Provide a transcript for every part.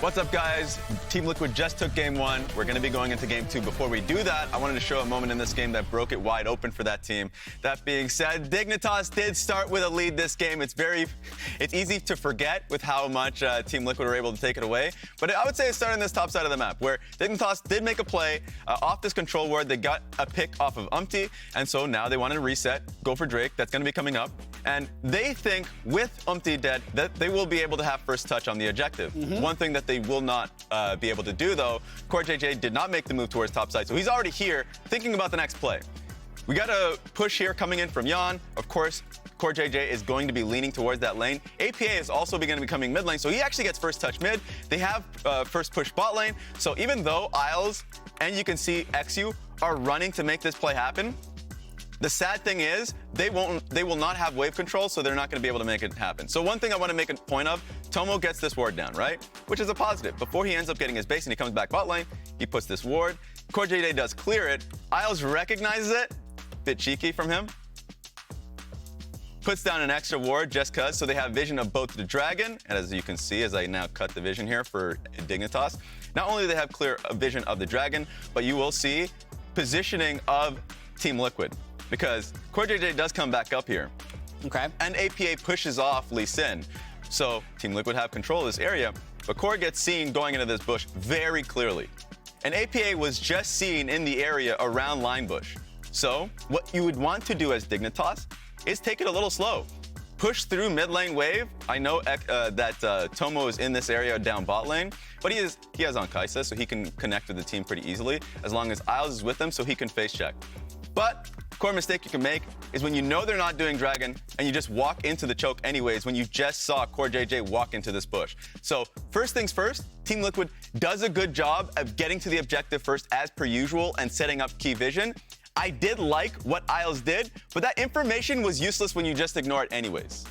What's up, guys? Team Liquid just took game 1. We're going to be going into game 2. Before we do that, I wanted to show a moment in this game that broke it wide open for that team. That being said, Dignitas did start with a lead this game. It's easy to forget with how much Team Liquid were able to take it away. But I would say it started in this top side of the map, where Dignitas did make a play off this control ward. They got a pick off of UmTi, and so now they wanted to reset, go for Drake. That's going to be coming up. And they think with UmTi dead that they will be able to have first touch on the objective. One thing that they will not be able to do, though, CoreJJ did not make the move towards top side, so he's already here thinking about the next play. We got a push here coming in from Yeon. Of course, CoreJJ is going to be leaning towards that lane. APA is also going to be coming mid lane, so he actually gets first touch mid. They have first push bot lane, so even though Isles and you can see eXyu are running to make this play happen, the sad thing is, they will not have wave control, so they're not going to be able to make it happen. So one thing I want to make a point of, Tomo gets this ward down, right? Which is a positive. Before he ends up getting his base and he comes back bot lane, he puts this ward. CoreJJ does clear it. Isles recognizes it. Bit cheeky from him. Puts down an extra ward just cause, so they have vision of both the dragon, and as you can see, as I now cut the vision here for Dignitas, not only do they have clear vision of the dragon, but you will see positioning of Team Liquid. Because CoreJJ does come back up here. Okay. And APA pushes off Lee Sin. So Team Liquid have control of this area, but Core gets seen going into this bush very clearly. And APA was just seen in the area around line bush. So what you would want to do as Dignitas is take it a little slow. Push through mid lane wave. I know that Tomo is in this area down bot lane, but he has on Kaisa, so he can connect with the team pretty easily, as long as Isles is with him, so he can face check. But core mistake you can make is when you know they're not doing dragon and you just walk into the choke anyways when you just saw CoreJJ walk into this bush. So first things first, Team Liquid does a good job of getting to the objective first as per usual and setting up key vision. I did like what Isles did, but that information was useless when you just ignore it anyways.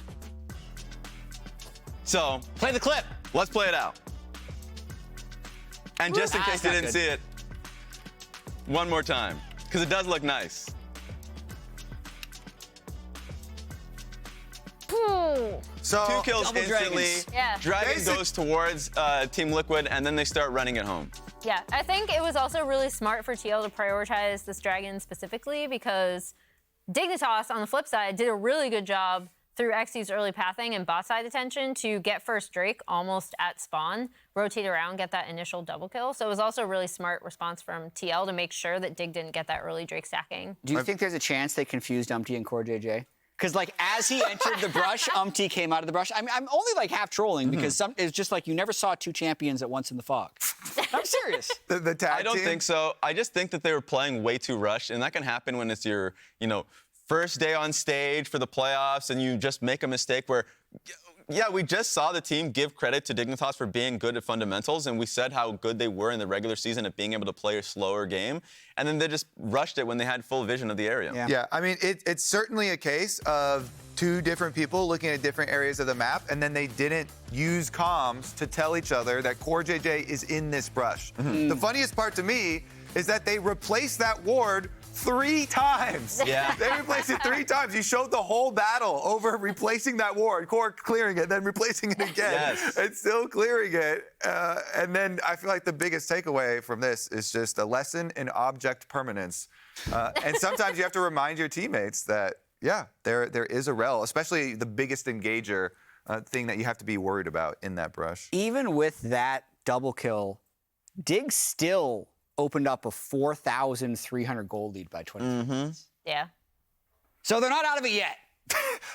So Play the clip. let's play it out. And just in case you didn't see it, one more time, because it does look nice. So 2 kills double instantly. dragons. Yeah. Dragon goes towards Team Liquid, and then they start running it home. Yeah, I think it was also really smart for TL to prioritize this dragon specifically because Dignitas, on the flip side, did a really good job through eXyu's early pathing and bot side attention to get first Drake almost at spawn, rotate around, get that initial double kill. So it was also a really smart response from TL to make sure that Dig didn't get that early Drake stacking. Do you think there's a chance they confused UmTi and CoreJJ? Because like as he entered the brush, UmTi came out of the brush. I'm only like half trolling because it's just like you never saw 2 champions at once in the fog. I'm serious. the tag I don't team? think so. I just think that they were playing way too rushed, and that can happen when it's your, first day on stage for the playoffs, and you just make a mistake where, yeah, we just saw the team give credit to Dignitas for being good at fundamentals, and we said how good they were in the regular season at being able to play a slower game, and then they just rushed it when they had full vision of the area. Yeah, I mean, it's certainly a case of 2 different people looking at different areas of the map, and then they didn't use comms to tell each other that CoreJJ is in this brush. The funniest part to me is that they replaced that ward 3 times. Yeah. They replaced it 3 times. You showed the whole battle over replacing that ward, Core clearing it, then replacing it again, Yes. and still clearing it. And then I feel like the biggest takeaway from this is just a lesson in object permanence. And sometimes you have to remind your teammates that, yeah, there is a Rell, especially the biggest engager thing that you have to be worried about in that brush. Even with that double kill, Dig still opened up a 4,300 gold lead by 20 minutes. Yeah. So they're not out of it yet.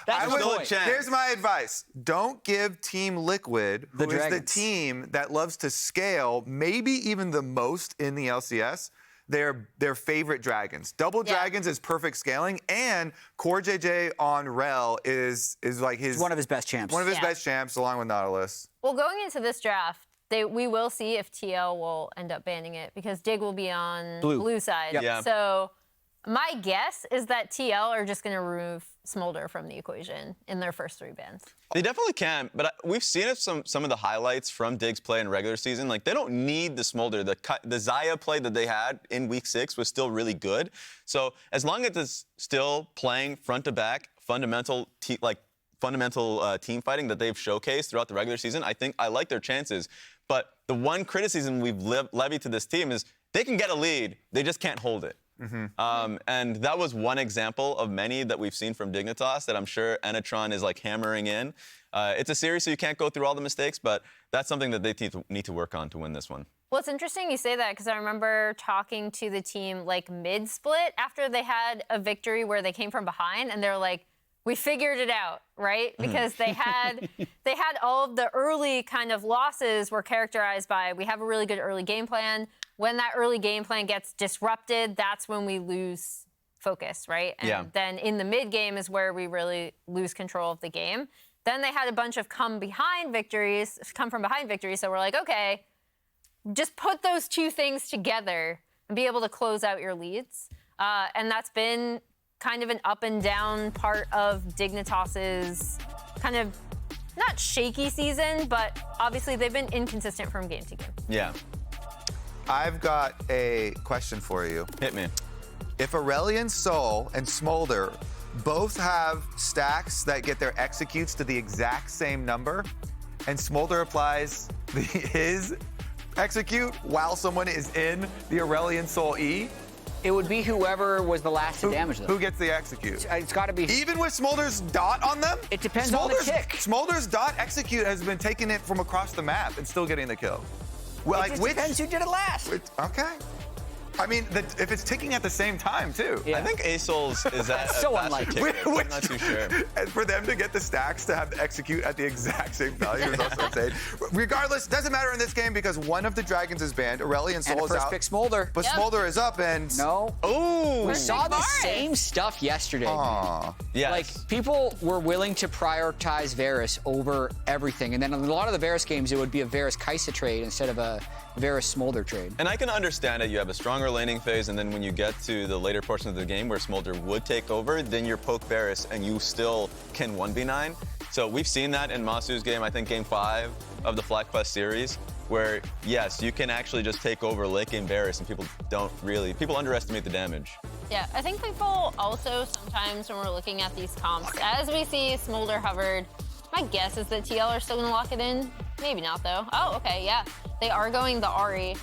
That's the point. Here's my advice. Don't give Team Liquid, who is the team that loves to scale, maybe even the most in the LCS, their favorite dragons. Double dragons is perfect scaling, and CoreJJ on Rell is like his... one of his best champs. One of his best champs, along with Nautilus. Well, going into this draft, we will see if TL will end up banning it because Dig will be on blue side. Yep. Yeah. So my guess is that TL are just going to remove Smolder from the equation in their first 3 bans. They definitely can, but we've seen it some of the highlights from Dig's play in regular season. Like, they don't need the Smolder. The Xayah play that they had in week 6 was still really good. So as long as it's still playing front to back, fundamental fundamental team fighting that they've showcased throughout the regular season, I like their chances. But the one criticism we've levied to this team is they can get a lead, they just can't hold it. And that was one example of many that we've seen from Dignitas that I'm sure Enetron is like hammering in. It's a series, so you can't go through all the mistakes, but that's something that they need to work on to win this one. Well, it's interesting you say that because I remember talking to the team like mid-split after they had a victory where they came from behind, and they're like, we figured it out, right? Because they had all of the early kind of losses were characterized by, we have a really good early game plan. When that early game plan gets disrupted, that's when we lose focus, right? And then in the mid game is where we really lose control of the game. Then they had a bunch of come from behind victories. So we're like, okay, just put those two things together and be able to close out your leads. And that's been kind of an up and down part of Dignitas's kind of not shaky season, but obviously they've been inconsistent from game to game. Yeah. I've got a question for you. Hit me. If Aurelion Sol and Smolder both have stacks that get their executes to the exact same number, and Smolder applies his execute while someone is in the Aurelion Sol E, it would be whoever was the last to damage them. Who gets the execute? It's got to be. Even with Smolder's dot on them? It depends on the tick. Smolder's dot execute has been taking it from across the map and still getting the kill. Well, It just depends who did it last. Okay. I mean, if it's ticking at the same time, too. I think Asol's is at so a faster unlikely. tick rate. I'm not too sure. And for them to get the stacks to have the execute at the exact same value is also insane. Regardless, doesn't matter in this game because one of the dragons is banned. Aurelion Sol is first out. pick Smolder. But Smolder is up and... No. Oh! We saw the same stuff yesterday. Yes. Like, people were willing to prioritize Varus over everything. And then in a lot of the Varus games, it would be a Varus Kai'Sa trade instead of a Varus Smolder trade. And I can understand it. You have a stronger laning phase, and then when you get to the later portion of the game where Smolder would take over, then you're poke Varus, and you still can 1v9. So we've seen that in Masu's game, I think game 5 of the FlyQuest series, where, yes, you can actually just take over late game Varus, and people underestimate the damage. Yeah, I think people also sometimes when we're looking at these comps, as we see Smolder hovered, my guess is that TL are still gonna lock it in. Maybe not though. Oh, okay, yeah. They are going the Ahri.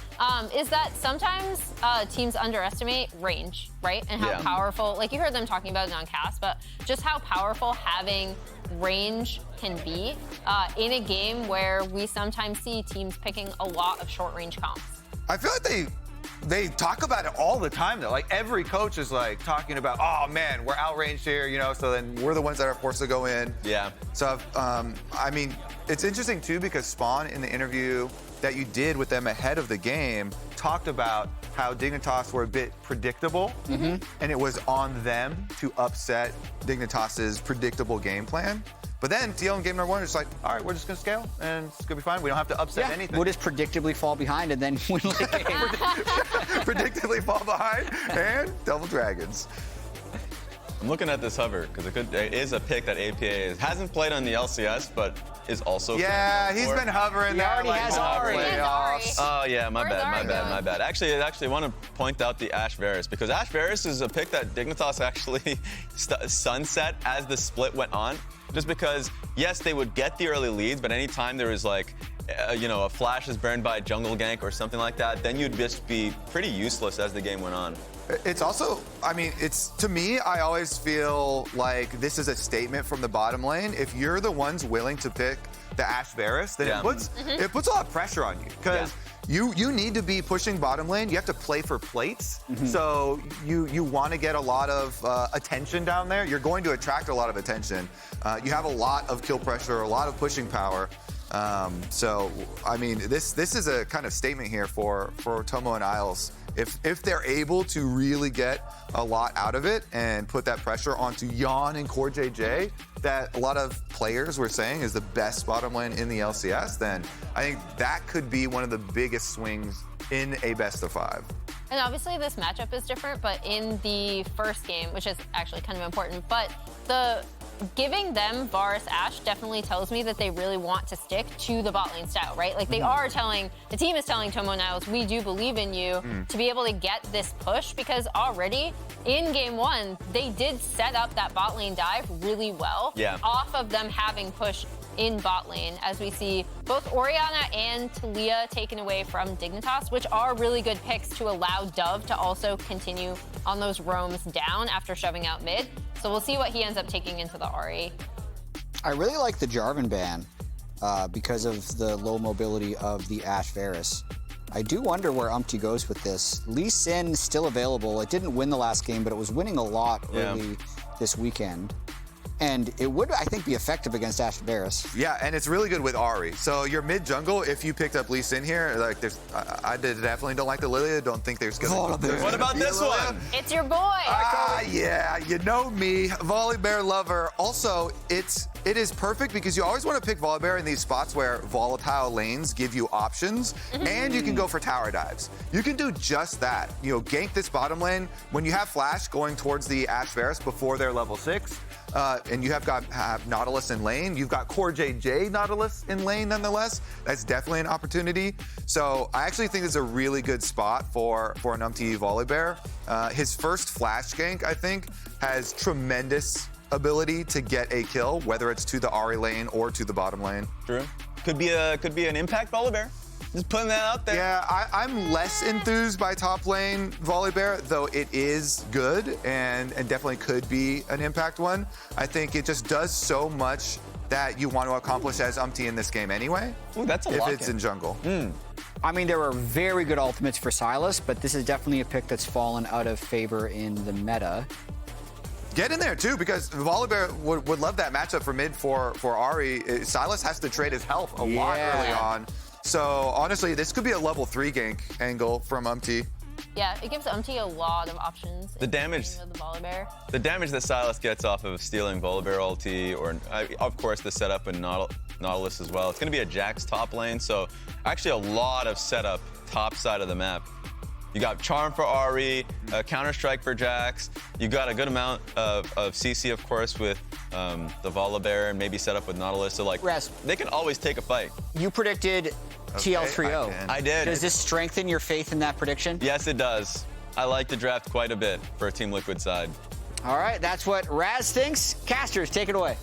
Is that sometimes teams underestimate range, right? And how powerful, like you heard them talking about it on cast, but just how powerful having range can be in a game where we sometimes see teams picking a lot of short range comps. I feel like they talk about it all the time, though. Like, every coach is, like, talking about, oh, man, we're outranged here, you know, so then we're the ones that are forced to go in. Yeah. So, I mean, it's interesting, too, because Spawn, in the interview that you did with them ahead of the game, talked about how Dignitas were a bit predictable, and it was on them to upset Dignitas's predictable game plan. But then TL in game number 1 is like, all right, we're just gonna scale and it's gonna be fine. We don't have to upset anything. We'll just predictably fall behind and then win the game. Predictably fall behind and double dragons. I'm looking at this hover because it is a pick that APA hasn't played on the LCS, but is also. Yeah, he's been hovering. He already has playoffs. Oh yeah, my bad. Actually, I want to point out the Ashe Varus because Ashe Varus is a pick that Dignitas actually sunset as the split went on. Just because, yes, they would get the early leads, but anytime there was like, a flash is burned by a jungle gank or something like that, then you'd just be pretty useless as the game went on. It's also, I mean, to me, I always feel like this is a statement from the bottom lane. If you're the ones willing to pick the Ashe Varus, then it puts a lot of pressure on you. Because you need to be pushing bottom lane. You have to play for plates. So you want to get a lot of attention down there. You're going to attract a lot of attention. You have a lot of kill pressure, a lot of pushing power. So, I mean, this is a kind of statement here for Tomo and Isles. If they're able to really get a lot out of it and put that pressure onto Yeon and CoreJJ, that a lot of players were saying is the best bottom lane in the LCS, then I think that could be one of the biggest swings in a best of 5. And obviously this matchup is different, but in the first game, which is actually kind of important, but the giving them Varus Ashe definitely tells me that they really want to stick to the bot lane style, right? Like they are telling, the team is telling Tomo Niles, we do believe in you to be able to get this push, because already in game 1, they did set up that bot lane dive really well off of them having pushed in bot lane, as we see both Orianna and Talia taken away from Dignitas, which are really good picks to allow Dove to also continue on those roams down after shoving out mid. So we'll see what he ends up taking into the Ahri. I really like the Jarvan ban because of the low mobility of the Ashe Varus. I do wonder where UmTi goes with this. Lee Sin still available. It didn't win the last game, but it was winning a lot early this weekend. And it would, I think, be effective against Ashe Varus. Yeah, and it's really good with Ahri. So your mid jungle, if you picked up Lee Sin here, like I definitely don't like the Lilia. Don't think there's gonna. What about this one? It's your boy. Yeah, you know me, Volibear lover. Also, it is perfect because you always want to pick Volibear in these spots where volatile lanes give you options, and you can go for tower dives. You can do just that. You know, gank this bottom lane when you have flash going towards the Ashe Varus before they're level 6. And you have Nautilus in lane. You've got CoreJJ Nautilus in lane nonetheless. That's definitely an opportunity. So I actually think it's a really good spot for an UmTi Volibear. His first flash gank, I think, has tremendous ability to get a kill, whether it's to the Ahri lane or to the bottom lane. True. Could be an impact Volibear. Just putting that out there. Yeah, I'm less enthused by top lane Volibear, though it is good and definitely could be an impact one. I think it just does so much that you want to accomplish as UmTi in this game anyway. Ooh, that's a if lock-in. it's in jungle. I mean, there were very good ultimates for Sylas, but this is definitely a pick that's fallen out of favor in the meta. Get in there, too, because Volibear would love that matchup for mid for Ahri. Sylas has to trade his health a lot early on. So, honestly, this could be a level 3 gank angle from UmTi. Yeah, it gives UmTi a lot of options. The damage the Volibear. The damage that Sylas gets off of stealing Volibear ulti, or of course the setup in Nautilus as well. It's going to be a Jax top lane, so actually a lot of setup top side of the map. You got Charm for Ahri, Counter-Strike for Jax. You got a good amount of CC, of course, with the Volibear, and maybe set up with Nautilus. So, like, they can always take a fight. You predicted TL3-0. I did. Does this strengthen your faith in that prediction? Yes, it does. I like the draft quite a bit for a Team Liquid side. All right, that's what Raz thinks. Casters, take it away.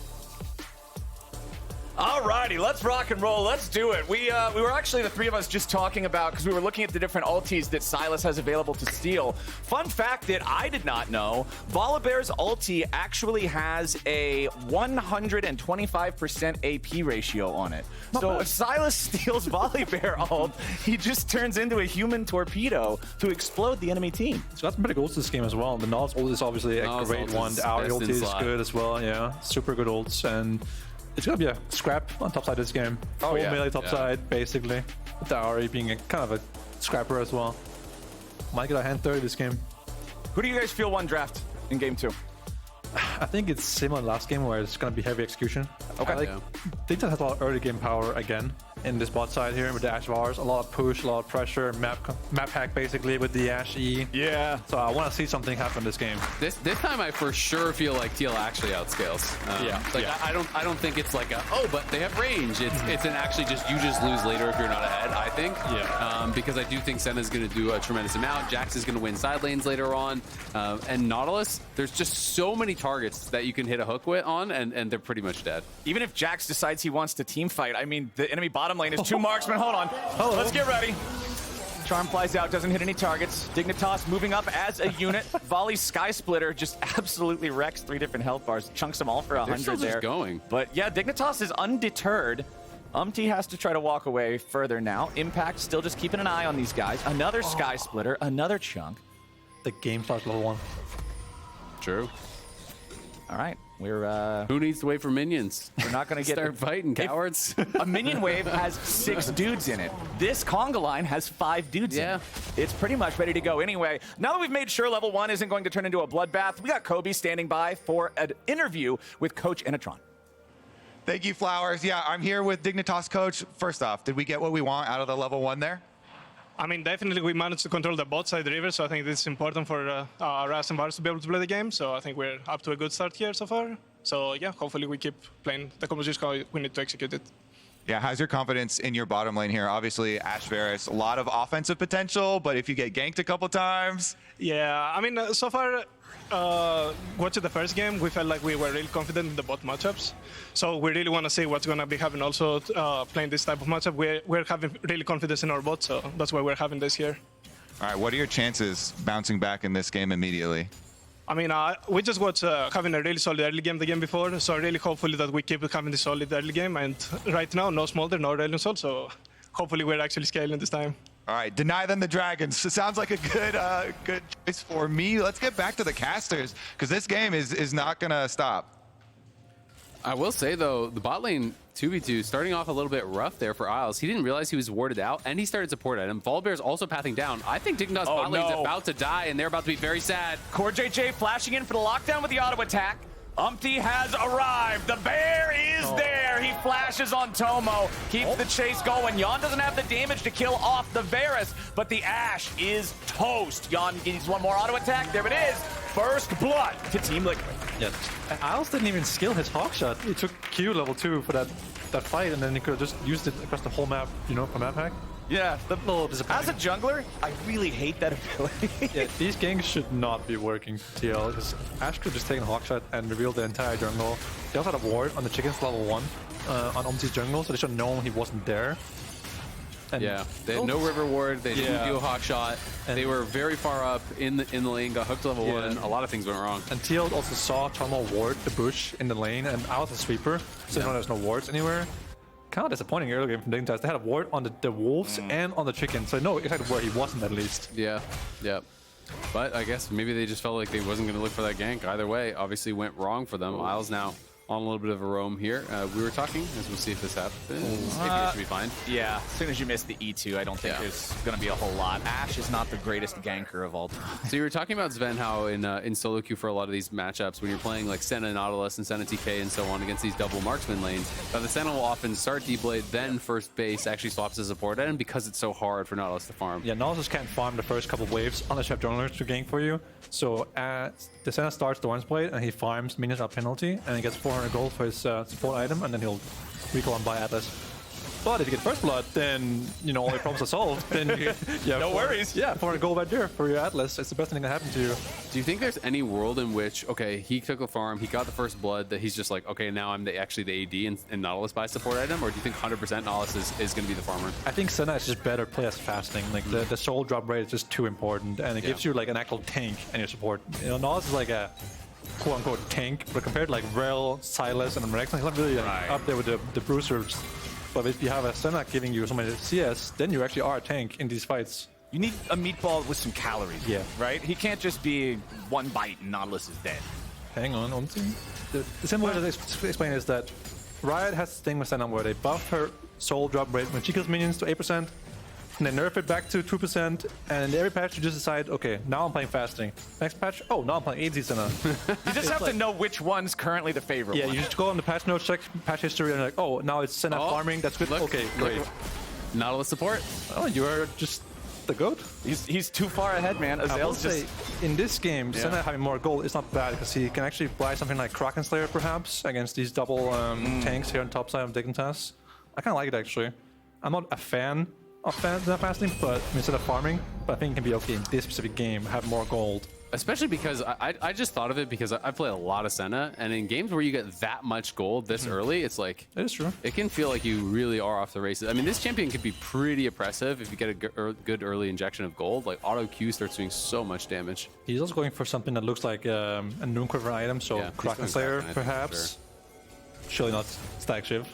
Alrighty, let's rock and roll. Let's do it. We were actually, the three of us, just talking about, because we were looking at the different ultis that Sylas has available to steal. Fun fact that I did not know, Volibear's ulti actually has a 125% AP ratio on it. So if Sylas steals Volibear ult, he just turns into a human torpedo to explode the enemy team. So that's pretty ults this game as well. The Nautilus ult is obviously a great one. The Ahri ult is good as well, yeah. Super good ults, and it's gonna be a scrap on top side this game. Full melee top side, basically. With the Ahri being kind of a scrapper as well. Might get a hand 30 this game. Who do you guys feel won draft in game 2? I think it's similar to last game where it's gonna be heavy execution. Okay. Dignitas has a lot of early game power again in this bot side here with the Ashe Varus. A lot of push, a lot of pressure, map hack basically with the Ashe E. Yeah. So I want to see something happen this game. This time I for sure feel like TL actually outscales. I don't think it's like a but they have range. It's an actually you just lose later if you're not ahead. I think. Yeah. Because I do think Senna's going to do a tremendous amount. Jax is going to win side lanes later on, and Nautilus. There's just so many targets that you can hit a hook with on, and they're pretty much dead. Even if Jax decides he wants to team fight, I mean, the enemy bottom lane is 2 marksmen. Hold on. Let's get ready. Charm flies out, doesn't hit any targets. Dignitas moving up as a unit. Volley Sky Splitter just absolutely wrecks 3 different health bars. Chunks them all for 100 still there. just going. But yeah, Dignitas is undeterred. UmTi has to try to walk away further now. Impact still just keeping an eye on these guys. Another Sky Splitter, another chunk. The game starts level 1. True. All right, we're Who needs to wait for minions? we're not gonna get Start fighting, cowards. A minion wave has 6 dudes in it. This conga line has 5 dudes in it. It's pretty much ready to go anyway. Now that we've made sure level 1 isn't going to turn into a bloodbath, we got Kobe standing by for an interview with Coach Inatron. Thank you, Flowers. Yeah, I'm here with Dignitas coach. First off, did we get what we want out of the level 1 there? I mean, definitely we managed to control the bot side river, so I think this is important for Raz and Varus to be able to play the game. So I think we're up to a good start here so far. So yeah, hopefully we keep playing the composition how we need to execute it. Yeah, how's your confidence in your bottom lane here? Obviously, Ashe Varus, a lot of offensive potential, but if you get ganked a couple times... Yeah, I mean, so far, watching the first game, we felt like we were really confident in the bot matchups. So we really want to see what's going to be happening also playing this type of matchup. We're having really confidence in our bot, so that's why we're having this here. All right, what are your chances bouncing back in this game immediately? I mean, we just got having a really solid early game the game before, so really hopefully that we keep having this solid early game. And right now, no Smolder, no Rell Soul, so hopefully we're actually scaling this time. All right, deny them the dragons. It sounds like a good choice for me. Let's get back to the casters, because this game is not going to stop. I will say, though, the bot lane 2v2 starting off a little bit rough there for Isles. He didn't realize he was warded out, and he started support item. Volibear is also pathing down. I think Dignitas bot lane's about to die, and they're about to be very sad. CoreJJ flashing in for the lockdown with the auto attack. UmTi has arrived. The bear is there. He flashes on Tomo. Keeps the chase going. Yeon doesn't have the damage to kill off the Varus, but the Ashe is toast. Yeon needs one more auto attack. There it is. First blood to Team Liquid. Yeah, Isles didn't even skill his hawk shot. He took Q level 2 for that fight, and then he could have just used it across the whole map, you know, for map hack. Yeah, A little disappointing. as a jungler, I really hate that ability. Yeah, these ganks should not be working for TL, because Ashe could just take a hawk shot and reveal the entire jungle. He also had a ward on the chickens level 1 on UmTi's jungle, so they should have known he wasn't there. And yeah, they had no river ward. They didn't do a hawk shot. And they were very far up in the lane. Got hooked to level 1. A lot of things went wrong. And TL also saw Tomo ward the bush in the lane, and I was a sweeper, so there's no wards anywhere. Kind of disappointing early game from Dignitas. They had a ward on the wolves and on the chicken, so I know exactly where he wasn't at least. Yeah. But I guess maybe they just felt like they wasn't going to look for that gank. Either way, obviously went wrong for them. Isles now on a little bit of a roam here. We were talking, as we'll see if this happens. It should be fine. Yeah, as soon as you miss the E2, I don't think there's going to be a whole lot. Ashe is not the greatest ganker of all time. So you were talking about Zven, how in solo queue for a lot of these matchups, when you're playing like Senna, Nautilus, and Senna TK and so on against these double marksman lanes, the Senna will often start D-Blade, then first base actually swaps to support item because it's so hard for Nautilus to farm. Yeah, Nautilus can't farm the first couple of waves unless you have junglers to gank for you. So the Senna starts the One's Blade, and he farms minions at penalty, and he gets 400 gold for his support item, and then he'll recall and buy Atlas. But if you get first blood, then you know all your problems are solved. Then you have No worries. Yeah, 400 gold right there for your Atlas. It's the best thing that happened to you. Do you think there's any world in which, okay, he took a farm, he got the first blood, that he's just like, okay, now I'm actually the AD and Nautilus buys support item? Or do you think 100% Nautilus is going to be the farmer? I think Senna is just better play as fasting. Like the soul drop rate is just too important, and it gives you like an actual tank and your support. You know, Nautilus is like a quote-unquote tank, but compared to like Rell, Sylas, and Renekton, he's not really up there with the bruisers. But if you have a Senna giving you so many CS, then you actually are a tank in these fights. You need a meatball with some calories, right? He can't just be one bite and Nautilus is dead. Hang on, UmTi. The simple way to explain is that Riot has this thing with Senna where they buff her soul drop rate when she kills minions to 8%, and they nerf it back to 2%, and in every patch you just decide, okay, now I'm playing fasting. Next patch, oh, now I'm playing ADC Senna. You just have to know which one's currently the favorite one. Yeah, you just go on the patch notes, check patch history, and like, oh, now it's Senna farming, that's good. Look, okay, great. Nautilus support. Oh, you are just the GOAT. He's too far ahead, man. Azael's just... in this game, Senna having more gold is not bad, because he can actually buy something like Kraken Slayer, perhaps, against these double tanks here on top side of Dignitas. I kind of like it, actually. I'm not a fan of fasting, but instead of farming, but I think it can be okay in this specific game, have more gold. Especially because I just thought of it because I play a lot of Senna, and in games where you get that much gold this early, it's like... It is true. It can feel like you really are off the races. I mean, this champion could be pretty oppressive if you get a good early injection of gold. Like, auto Q starts doing so much damage. He's also going for something that looks like a Noonquiver item, so Kraken Slayer, perhaps. Sure. Surely not Stack Shiv.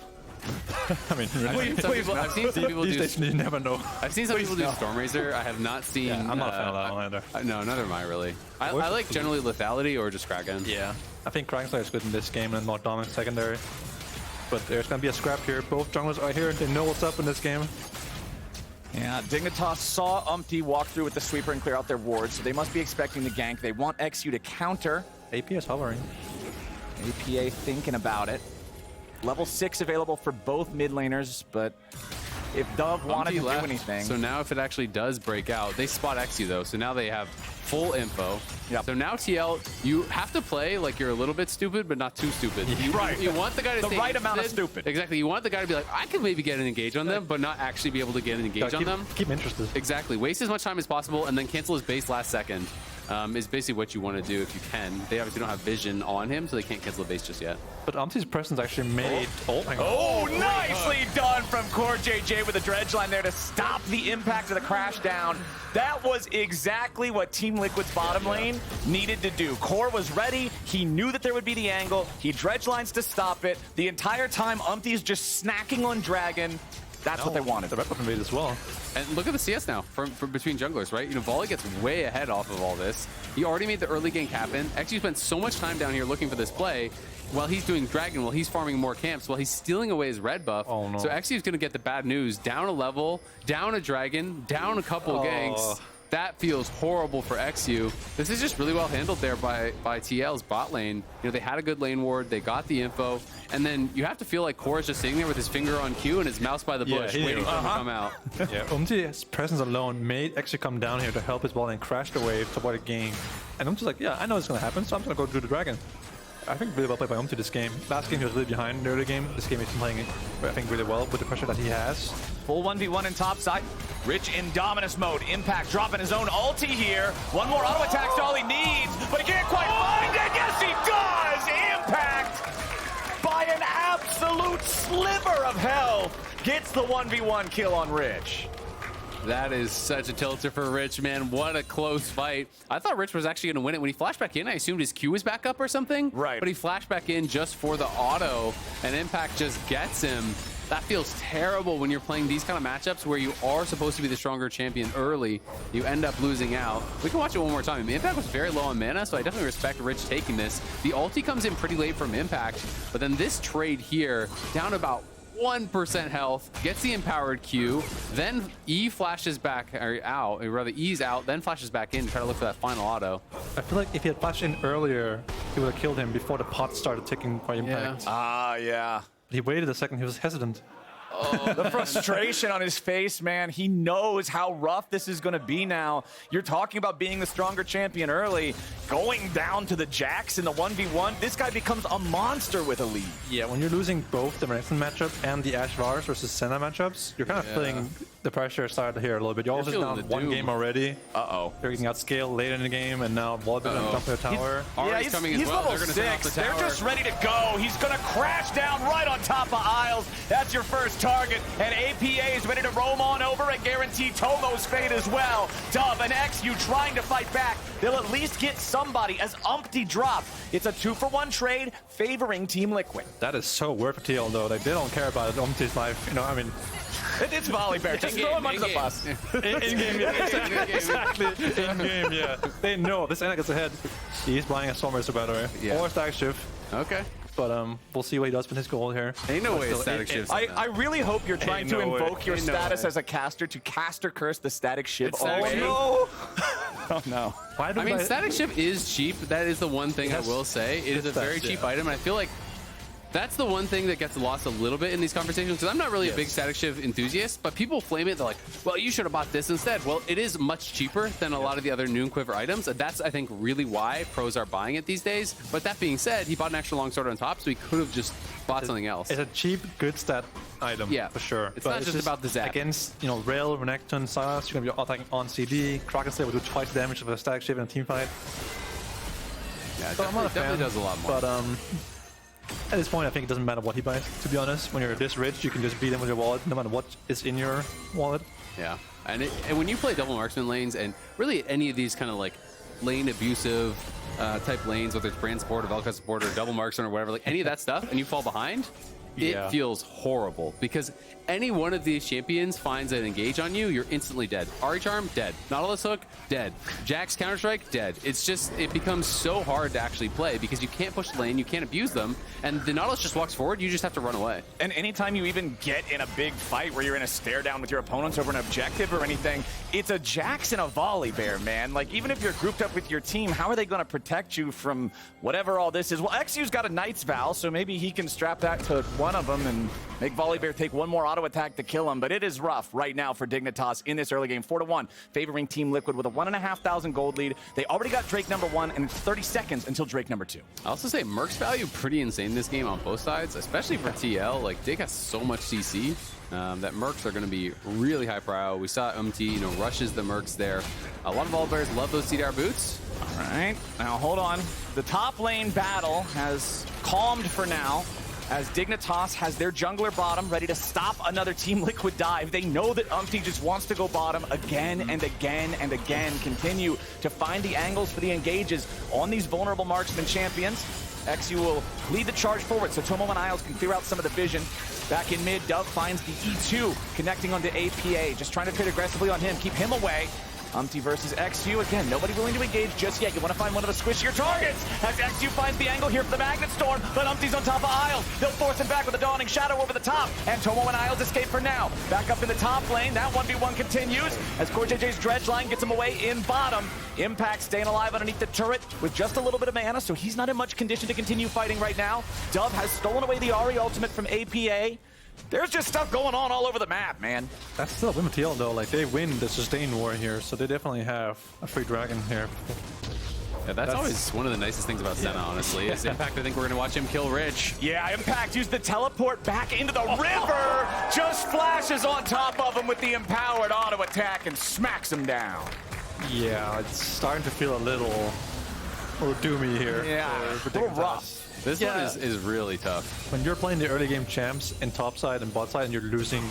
I mean, I've seen some people these days you never know. I've seen some people do Stormrazor. I have not seen. Yeah, I'm not a fan of that one either. No, neither am I really. I like generally lethality or just Kraken. Yeah, I think Kraken Slayer is good in this game and more dominant secondary. But there's gonna be a scrap here. Both junglers are here. They know what's up in this game. Yeah, Dignitas saw UmTi walk through with the sweeper and clear out their wards, so they must be expecting the gank. They want eXyu to counter. AP is hovering. APA thinking about it. Level 6 available for both mid laners, but if Dove wanted to do anything... So now if it actually does break out, they spot eXyu though, so now they have full info. So now TL, you have to play like you're a little bit stupid, but not too stupid. You want the guy to the stay right amount of stupid. Exactly. You want the guy to be like, I could maybe get an engage on them, but not actually be able to get an engage on them. Keep him interested. Exactly. Waste as much time as possible and then cancel his base last second. Is basically what you want to do if you can. They obviously don't have vision on him, so they can't cancel the base just yet. But UmTi's presence actually made... Oh, nicely done from CoreJJ with a dredge line there to stop the impact of the crash down. That was exactly what Team Liquid's bottom lane needed to do. Core was ready. He knew that there would be the angle. He dredge lines to stop it. The entire time, UmTi's just snacking on Dragon. That's what they wanted. The rep made as well. And look at the CS now from between junglers, right? You know, Volley gets way ahead off of all this. He already made the early game happen. eXyu spent so much time down here looking for this play while he's doing Dragon, while he's farming more camps, while he's stealing away his red buff. Oh, no. So eXyu's going to get the bad news. Down a level, down a Dragon, down a couple ganks. That feels horrible for eXyu. This is just really well handled there by TL's bot lane. You know, they had a good lane ward, they got the info, and then you have to feel like Core is just sitting there with his finger on Q and his mouse by the bush, waiting for him to come out. UmTi's presence alone made eXyu come down here to help his bot lane crash the wave to avoid a game. And UmTi's like, yeah, I know it's going to happen, so I'm going to go do the Dragon. I think really well played by UmTi this game. Last game he was really behind in the early game. This game he's been playing, I think, really well with the pressure that he has. Full 1v1 in top side. Rich in Dominus mode. Impact dropping his own ulti here. One more auto attack's all he needs, but he can't quite find it. Yes, he does! Impact by an absolute sliver of health gets the 1v1 kill on Rich. That is such a tilter for Rich, man. What a close fight. I thought Rich was actually going to win it. When he flashed back in, I assumed his Q was back up or something. Right. But he flashed back in just for the auto, and Impact just gets him. That feels terrible when you're playing these kind of matchups where you are supposed to be the stronger champion early. You end up losing out. We can watch it one more time. Impact was very low on mana, so I definitely respect Rich taking this. The ulti comes in pretty late from Impact, but then this trade here, down about 1% health, gets the empowered Q, then E flashes back or out, or rather E's out, then flashes back in to try to look for that final auto. I feel like if he had flashed in earlier, he would have killed him before the pot started ticking by Impact. Yeah. He waited a second, he was hesitant. Oh, the frustration on his face, man. He knows how rough this is going to be now. You're talking about being the stronger champion early, going down to the Jax in the 1v1. This guy becomes a monster with a lead. Yeah, when you're losing both the Renekton matchup and the Ashe Varus versus Senna matchups, you're kind of feeling the pressure side here a little bit. You're also down one game already. You're getting outscaled late in the game, and now Volibear on top of the tower. He's coming as well. Level 6. They're just ready to go. He's going to crash down right on top of Isles. That's your first target. And APA is ready to roam on over and guarantee Tomo's fate as well. Dub and eXyu trying to fight back. They'll at least get somebody as UmTi drops. It's a 2-for-1 trade favoring Team Liquid. That is so worth for TL though. Like, they don't care about UmTi's life. You know, I mean, it's Volibear. Just throw him under the bus. In-game, yeah. Exactly. In-game, yeah. They know this Enna gets ahead. He's buying a Stormmaster, by the way. Or Static Shift. Okay. But we'll see what he does with his gold here. Ain't no way Static Shift. I really hope you're trying to invoke your status as a caster to caster curse the Static Shift. Oh no. I mean, Static Shift is cheap. That is the one thing I will say. It is a very cheap item. And I feel like that's the one thing that gets lost a little bit in these conversations, because I'm not really a big Static Shift enthusiast, but people flame it. They're like, well, you should have bought this instead. Well, it is much cheaper than a lot of the other Noon Quiver items. And that's, I think, really why pros are buying it these days. But that being said, he bought an extra longsword on top, so he could have just bought something else. It's a cheap, good stat item, for sure. It's not just about the zap. Against, you know, Rell, Renekton, Sylas, you're going to be attacking on CD. Krakenslayer will do twice the damage of a Static Shift in a team fight. Yeah, so definitely does a lot more. But, at this point, I think it doesn't matter what he buys, to be honest. When you're this rich, you can just beat him with your wallet, no matter what is in your wallet. Yeah, and when you play double marksman lanes, and really any of these kind of like lane abusive type lanes, whether it's brand support or Velka support or double marksman or whatever, like any of that stuff, and you fall behind, it feels horrible, because any one of these champions finds an engage on you, you're instantly dead. Ahri Charm, dead. Nautilus Hook, dead. Jax Counter-Strike, dead. It's just, it becomes so hard to actually play because you can't push the lane, you can't abuse them, and the Nautilus just walks forward, you just have to run away. And anytime you even get in a big fight where you're in a stare down with your opponents over an objective or anything, it's a Jax and a Volibear, man. Like, even if you're grouped up with your team, how are they going to protect you from whatever all this is? Well, eXyu's got a Knight's Vow, so maybe he can strap that to one one of them and make Volibear take one more auto attack to kill him. But it is rough right now for Dignitas in this early game. 4-1, favoring Team Liquid with a 1,500 gold lead. They already got Drake #1, and it's 30 seconds until Drake #2. I also say Merc's value pretty insane this game on both sides, especially for TL. Like, Dig has so much CC that Mercs are going to be really high prio. We saw UmTi, rushes the Mercs there. A lot of Volibears love those CDR boots. All right, now hold on. The top lane battle has calmed for now, as Dignitas has their jungler bottom ready to stop another Team Liquid dive. They know that UmTi just wants to go bottom again and again and again, continue to find the angles for the engages on these vulnerable marksman champions. eXyu will lead the charge forward so Tomo and Isles can clear out some of the vision. Back in mid, Dove finds the E2, connecting onto APA, just trying to trade aggressively on him, keep him away. UmTi versus eXyu. Again, nobody willing to engage just yet. You want to find one of the squishier targets as eXyu finds the angle here for the Magnet Storm, but UmTi's on top of Isles. They'll force him back with a Dawning Shadow over the top, and Tomo and Isles escape for now. Back up in the top lane, that 1v1 continues as CoreJJ's Dredge line gets him away in bottom. Impact staying alive underneath the turret with just a little bit of mana, so he's not in much condition to continue fighting right now. Dove has stolen away the Ahri ultimate from APA. There's just stuff going on all over the map, man. That's still a win with TL though. Like, they win the sustain war here, so they definitely have a free dragon here. Yeah, that's always one of the nicest things about Senna, honestly, is Impact. I think we're going to watch him kill Rich. Yeah, Impact used the teleport back into the river, just flashes on top of him with the empowered auto attack and smacks him down. Yeah, it's starting to feel a little doomy here. Yeah, for a little rough. This one is really tough. When you're playing the early game champs in top side and bot side and you're losing...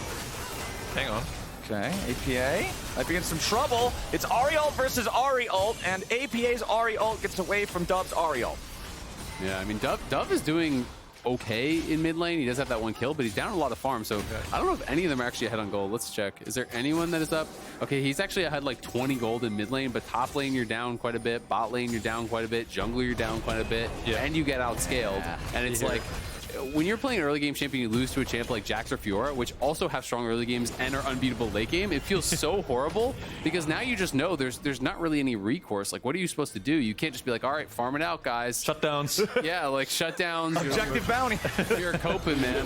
Hang on. Okay, APA might be in some trouble. It's Ahri ult versus Ahri ult, and APA's Ahri ult gets away from Dove's Ahri ult. Yeah, I mean, Dove is doing okay in mid lane. He does have that one kill, but he's down a lot of farm, so I don't know if any of them are actually ahead on gold. Let's check. Is there anyone that is up? Okay, he's actually ahead like 20 gold in mid lane, but top lane you're down quite a bit, bot lane you're down quite a bit, jungler you're down quite a bit, and you get outscaled. And it's like, when you're playing early game champion, you lose to a champ like Jax or Fiora, which also have strong early games and are unbeatable late game. It feels so horrible because now you just know there's not really any recourse. Like, what are you supposed to do? You can't just be like, all right, farm it out, guys. Shutdowns. Yeah, like shutdowns. Objective bounty. You're coping, man.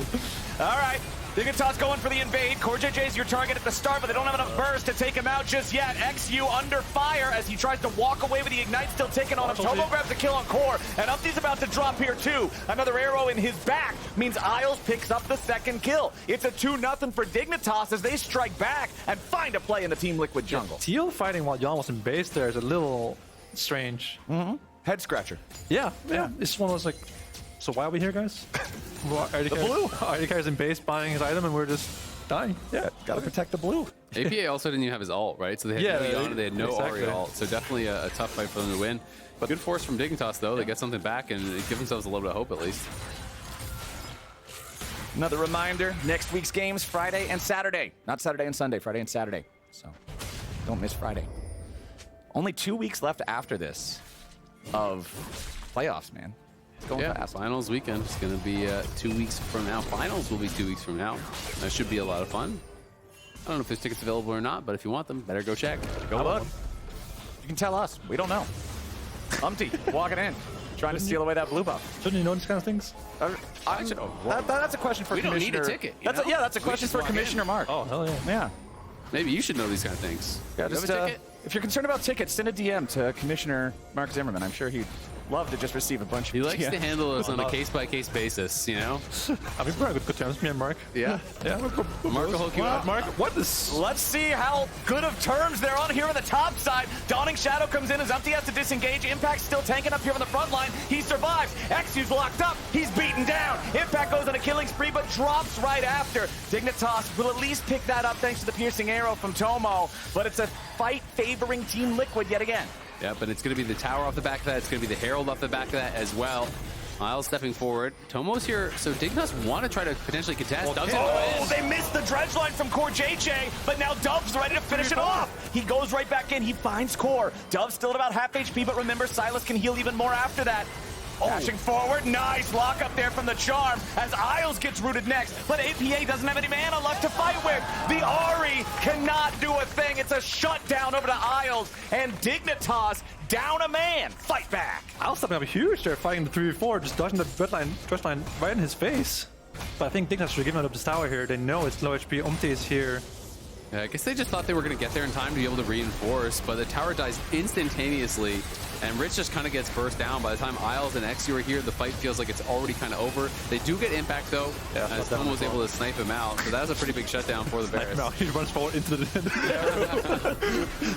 All right. Dignitas going for the invade. CoreJJ's your target at the start, but they don't have enough burst to take him out just yet. eXyu under fire as he tries to walk away with the Ignite still taking on him. Tomo grabs the kill on Core, and UmTi's about to drop here too. Another arrow in his back means Isles picks up the second kill. It's a 2-0 for Dignitas as they strike back and find a play in the Team Liquid jungle. TL fighting while Yeon was in base there is a little strange. Head scratcher. Yeah. It's one of those like, so why are we here, guys? The blue. ADC's in base buying his item and we're just dying. Yeah, gotta protect the blue. APA also didn't even have his ult, right? So they had Yeon, they had no Ahri ult. So definitely a tough fight for them to win. But good force from Dignitas, though. They get something back and give themselves a little bit of hope, at least. Another reminder, next week's games, Friday and Saturday. Not Saturday and Sunday, Friday and Saturday. So don't miss Friday. Only 2 weeks left after this of playoffs, man. Yeah, finals weekend is going to be 2 weeks from now. Finals will be 2 weeks from now. That should be a lot of fun. I don't know if there's tickets available or not, but if you want them, better go check. Go look. You can tell us. We don't know. UmTi walking in, trying to steal away that blue buff. Shouldn't you know these kind of things? That's a question for Commissioner. We don't need a ticket. That's a question for Commissioner Mark. Oh, hell yeah. Yeah. Maybe you should know these kind of things. Yeah, just, if you're concerned about tickets, send a DM to Commissioner Mark Zimmerman. I'm sure he'd love to just receive a bunch of He likes to handle us on a case-by-case basis, you know? I mean, we're on good terms, me and Mark. Yeah. Mark will hook you up. Mark, what is... Let's see how good of terms they're on here on the top side. Dawning Shadow comes in as UmTi has to disengage. Impact's still tanking up here on the front line. He survives. eXyu's locked up. He's beaten down. Impact goes on a killing spree, but drops right after. Dignitas will at least pick that up thanks to the piercing arrow from Tomo, but it's a fight favoring Team Liquid yet again. Yeah, but it's going to be the tower off the back of that. It's going to be the herald off the back of that as well. Isles stepping forward. Tomo's here, so Dignitas want to try to potentially contest. They missed the dredge line from CoreJJ, but now Dove's ready to finish it off. He goes right back in. He finds Core. Dove's still at about half HP, but remember, Sylas can heal even more after that. Dashing forward, nice lock up there from the Charm as Isles gets rooted next, but APA doesn't have any mana left to fight with. The Ahri cannot do a thing. It's a shutdown over to Isles, and Dignitas down a man. Fight back. Isles stepping up huge there, fighting the 3v4, just dodging the dredge line right in his face. But I think Dignitas should give him up this tower here. They know it's low HP. UmTi is here. Yeah, I guess they just thought they were going to get there in time to be able to reinforce, but the tower dies instantaneously, and Rich just kind of gets burst down. By the time eXyu and eXyu are here, the fight feels like it's already kind of over. They do get impact, though, as Tomo was able to snipe him out, so that was a pretty big shutdown for the Varus. No, he runs forward into the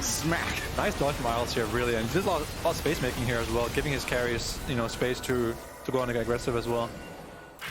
smack. Nice dodge from eXyu here, really, and there's a lot of space making here as well, giving his carries, you know, space to go on and get aggressive as well.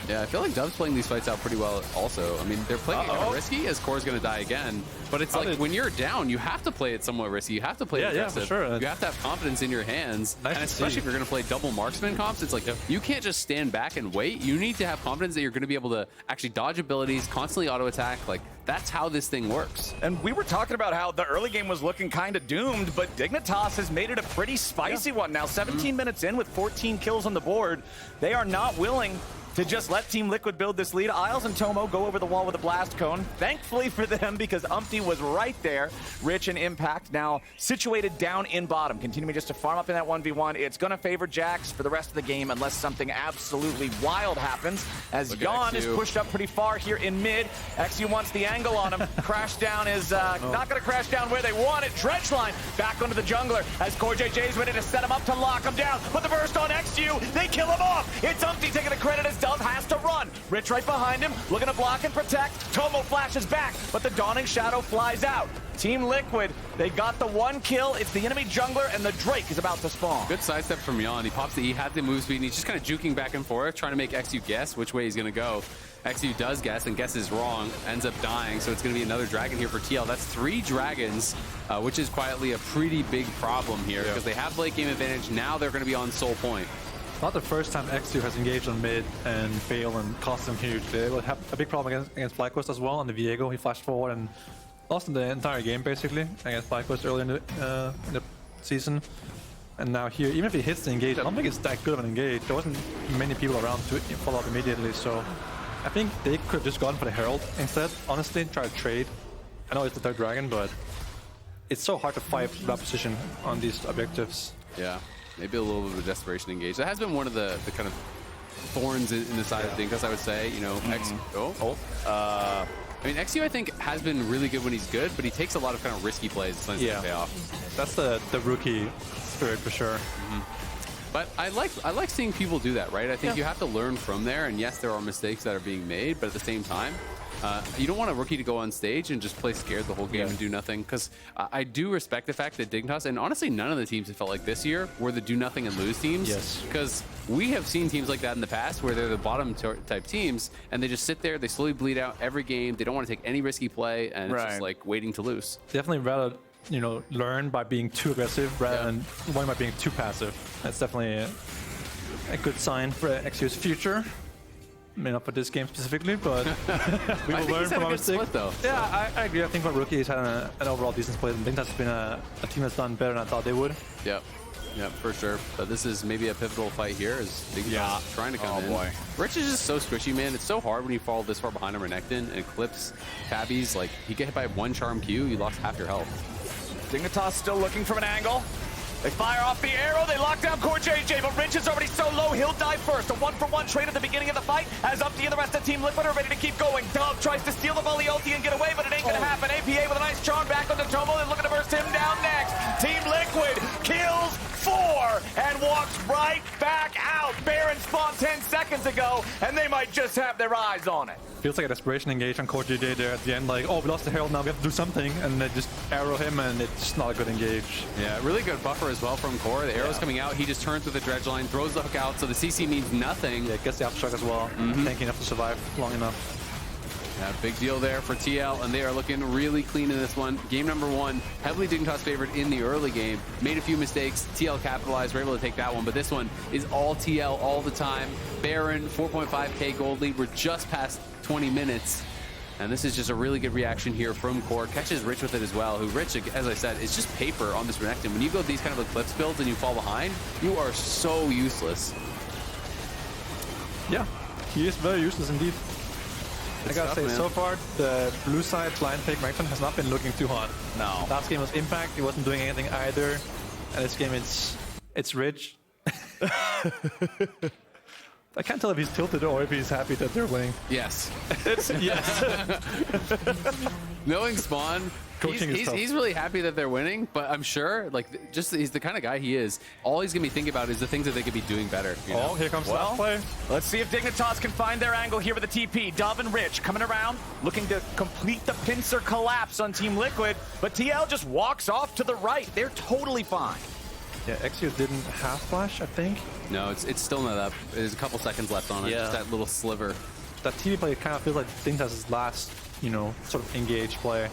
Yeah, I feel like Dove's playing these fights out pretty well also. I mean, they're playing it kind of risky as Core's going to die again. But it's like when you're down, you have to play it somewhat risky. You have to play it aggressive. Yeah, for sure. You have to have confidence in your hands. And especially if you're going to play double marksman comps, it's like you can't just stand back and wait. You need to have confidence that you're going to be able to actually dodge abilities, constantly auto attack. Like, that's how this thing works. And we were talking about how the early game was looking kind of doomed, but Dignitas has made it a pretty spicy one. Now, 17 minutes in with 14 kills on the board, they are not willing to just let Team Liquid build this lead. eXyu and Tomo go over the wall with a blast cone. Thankfully for them, because UmTi was right there. Rich and Impact now situated down in bottom, continuing just to farm up in that 1v1. It's going to favor Jax for the rest of the game unless something absolutely wild happens, as Yeon is pushed up pretty far here in mid. eXyu wants the angle on him. Crash down is not going to crash down where they want it. Dredge line back onto the jungler as CoreJJ is ready to set him up to lock him down. But the burst on eXyu, they kill him off. It's UmTi taking the credit as Dove has to run. Rich right behind him, looking to block and protect. Tomo flashes back, but the Dawning Shadow flies out. Team Liquid, they got the one kill. It's the enemy jungler, and the Drake is about to spawn. Good sidestep from Yeon. He pops the E, has the move speed, and he's just kind of juking back and forth, trying to make eXyu guess which way he's going to go. eXyu does guess, and guesses wrong, ends up dying, so it's going to be another dragon here for TL. That's 3 dragons, which is quietly a pretty big problem here, because they have late game advantage. Now they're going to be on sole point. Not the first time eXyu has engaged on mid and failed and cost them huge. They will have a big problem against FlyQuest as well on the Viego. He flashed forward and lost in the entire game basically against FlyQuest earlier in the season. And now here, even if he hits the engage, I don't think it's that good of an engage. There wasn't many people around to follow up immediately, so I think they could have just gone for the Herald instead, honestly, try to trade. I know it's the third dragon, but it's so hard to fight that position on these objectives. Yeah. Maybe a little bit of a desperation engage. That has been one of the kind of thorns in the side of things, I would say. You know, I mean, eXyu, I think, has been really good when he's good, but he takes a lot of kind of risky plays to pay off. That's the rookie spirit for sure. But I like seeing people do that, right? I think you have to learn from there, and yes, there are mistakes that are being made, but at the same time, you don't want a rookie to go on stage and just play scared the whole game and do nothing, because I do respect the fact that Dignitas, and honestly none of the teams have felt like this year were the do nothing and lose teams. Yes. Because we have seen teams like that in the past where they're the bottom type teams, and they just sit there, they slowly bleed out every game, they don't want to take any risky play, and it's just like waiting to lose. Definitely rather, you know, learn by being too aggressive rather than one by being too passive. That's definitely a good sign for eXyu's future. I mean, not for this game specifically, but we will learn from our mistakes. Yeah, I agree. I think for rookie, he's had an overall decent split. I think that's been a team that's done better than I thought they would. Yep, for sure. But this is maybe a pivotal fight here as Dignitas trying to come in. Oh boy. Rich is just so squishy, man. It's so hard when you fall this far behind on Renekton and clips tabbies. Like, you get hit by one charm Q, you lost half your health. Dignitas still looking from an angle. They fire off the arrow, they lock down CoreJJ, but Rich is already so low, he'll die first. A 1-for-1 trade at the beginning of the fight, as UmTi and the rest of Team Liquid are ready to keep going. Dove tries to steal the volley ulti and get away, but it ain't gonna happen. APA with a nice charm back onto Tomo, they're looking to burst him down next. Team Liquid kills 4 and walks right back out. Baron spawned 10 seconds ago, and they might just have their eyes on it. Feels like a desperation engage on CoreJJ there at the end, like, oh, we lost the Herald, now we have to do something, and they just arrow him, and it's just not a good engage. Yeah, really good buffer as well from Core. The arrow's coming out, he just turns with the dredge line, throws the hook out, so the CC means nothing. Yeah, gets the upshock as well, tanking enough to survive long enough. Yeah, big deal there for TL, and they are looking really clean in this one. Game number 1, heavily Dignitas favored in the early game. Made a few mistakes, TL capitalized, were able to take that one, but this one is all TL all the time. Baron, 4.5k gold lead, we're just past 20 minutes. And this is just a really good reaction here from Core. Catches Rich with it as well, who Rich, as I said, is just paper on this Renekton. When you go these kind of Eclipse builds and you fall behind, you are so useless. Yeah, he is very useless indeed. I gotta say, so far, the blue side blind pick Renekton has not been looking too hot. No. Last game was Impact, he wasn't doing anything either. And this game, it's Rich. I can't tell if he's tilted or if he's happy that they're winning. Yes. Yes. Knowing Spawn, He's really happy that they're winning, but I'm sure, like, just he's the kind of guy he is. All he's gonna be thinking about is the things that they could be doing better. You know? Oh, here comes last play. Let's see if Dignitas can find their angle here with the TP. Dove and Rich coming around, looking to complete the pincer collapse on Team Liquid, but TL just walks off to the right. They're totally fine. Yeah, eXyu didn't have flash, I think. No, it's still not up. There's a couple seconds left on it. Just that little sliver. That TP play kind of feels like Dignitas' last, you know, sort of engaged play.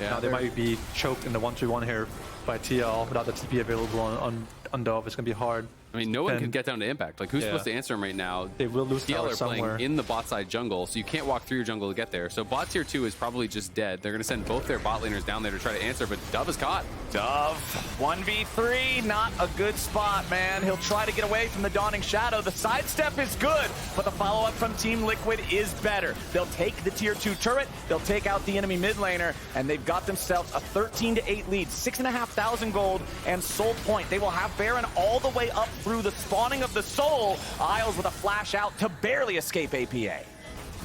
Yeah, now they might be choked in the 1-3-1 here by TL without the TP available on Dove. It's gonna be hard. I mean, no one can get down to impact. Like, who's supposed to answer him right now? They will lose TL are somewhere. playing in the bot side jungle, so you can't walk through your jungle to get there. So bot tier 2 is probably just dead. They're gonna send both their bot laners down there to try to answer, but Dove is caught. Dove, 1v3, not a good spot, man. He'll try to get away from the Dawning Shadow. The sidestep is good, but the follow-up from Team Liquid is better. They'll take the tier 2 turret, they'll take out the enemy mid laner, and they've got themselves a 13-8 lead, 6,500 gold and soul point. They will have Baron all the way up through the spawning of the soul. Isles with a flash out to barely escape APA.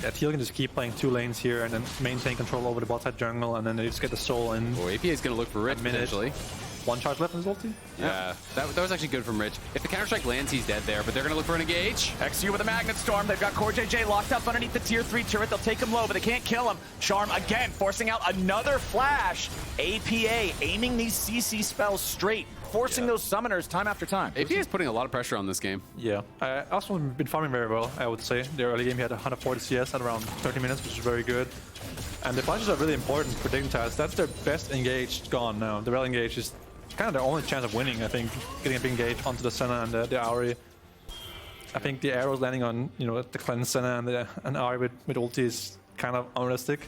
Yeah, TL can just keep playing 2 lanes here and then maintain control over the bot side jungle, and then they just get the soul in. Oh, APA is going to look for Rich potentially. 1 charge left in his ulti. Yeah, that was actually good from Rich. If the counter-strike lands, he's dead there, but they're going to look for an engage. eXyu with a Magnet Storm. They've got CoreJJ locked up underneath the tier 3 turret. They'll take him low, but they can't kill him. Charm again, forcing out another flash. APA aiming these CC spells straight, forcing those summoners time after time. APA is putting a lot of pressure on this game. Yeah, I also been farming very well, I would say. The early game he had 140 CS at around 30 minutes, which is very good. And the flashes are really important for Dignitas. That's their best engage gone now. The Rell engage is kind of their only chance of winning, I think, getting a big engage onto the Senna and the Ahri. I think the arrows landing on, you know, the cleanse Senna and Ahri with ulti is kind of unrealistic.